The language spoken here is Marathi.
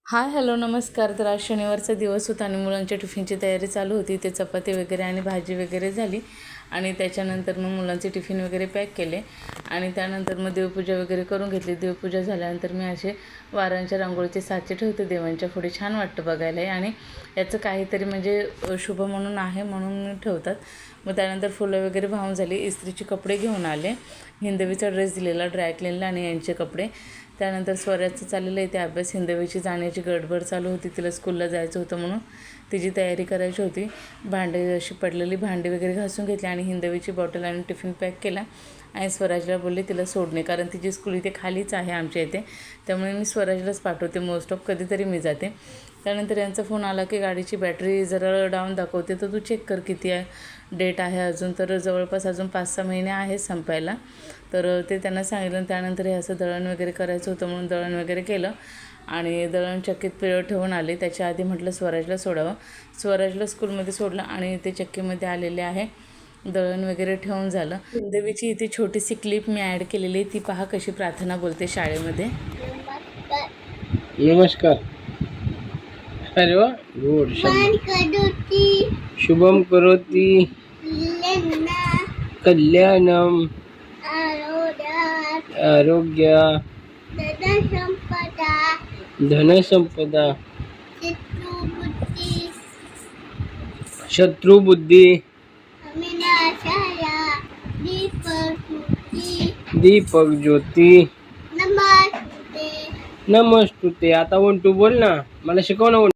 हाय हॅलो नमस्कार. तर आज शनिवारचा दिवस होता आणि मुलांच्या टिफिनची तयारी चालू होती. ते चपाती वगैरे आणि भाजी वगैरे झाली आणि त्याच्यानंतर मग मुलांचे टिफिन वगैरे पॅक केले आणि त्यानंतर मग देवपूजा वगैरे करून घेतली. देवपूजा झाल्यानंतर मी असे वारांच्या रांगोळीचे साचे ठेवते देवांच्या पुढे. छान वाटतं बघायला आणि याचं काहीतरी म्हणजे शुभ म्हणून आहे म्हणून ठेवतात. मग त्यानंतर फुलं वगैरे वाहून झाली. इस्त्रीचे कपडे घेऊन आले. हिंदवीचा ड्रेस दिलेला ड्रायक्लीनला आणि यांचे कपडे. त्यानंतर स्वराचं चाललेलं आहे ते अभ्यास. हिंदवीची जाण्याची गडबड चालू होती. तिला स्कूलला जायचं होतं म्हणून तिची तयारी करायची होती. भांडे अशी पडलेली भांडी वगैरे घासून घेतली आणि हिंदवीची बॉटल आणि टिफिन पॅक केला आणि स्वराजला बोलले तिला सोडणे, कारण तिची स्कूल इथे खालीच आहे आमच्या इथे, त्यामुळे मी स्वराजलाच पाठवते. मोस्ट ऑफ कधीतरी मी जाते. त्यानंतर यांचा फोन आला की गाडीची बॅटरी जरा डाऊन दाखवते, तर तू चेक कर किती आहे डेट आहे अजून. तर जवळपास अजून 5-6 महिने आहे संपायला. तर ते त्यांना सांगितलं. त्यानंतर हे असं दळण वगैरे करायचं होतं म्हणून दळण वगैरे केलं आणि दळण चक्कीत पिळं ठेवून आले. त्याच्या आधी म्हटलं स्वराजला सोडावं. स्वराजला स्कूलमध्ये सोडलं आणि ते चक्कीमध्ये आलेले आहे. दळण वगैरे ठेवून झालं. हिंदवीची इथे छोटीशी क्लिप मी ॲड केलेली आहे. ती पहा कशी प्रार्थना बोलते शाळेमध्ये. नमस्कार. अरे वा, गुड. शुभम करोति कल्याणम आरोग्य धनसंपदा शत्रुबुद्धी दीपक ज्योती नमस्तुते. आता 1 2 बोल ना, मला शिकव ना.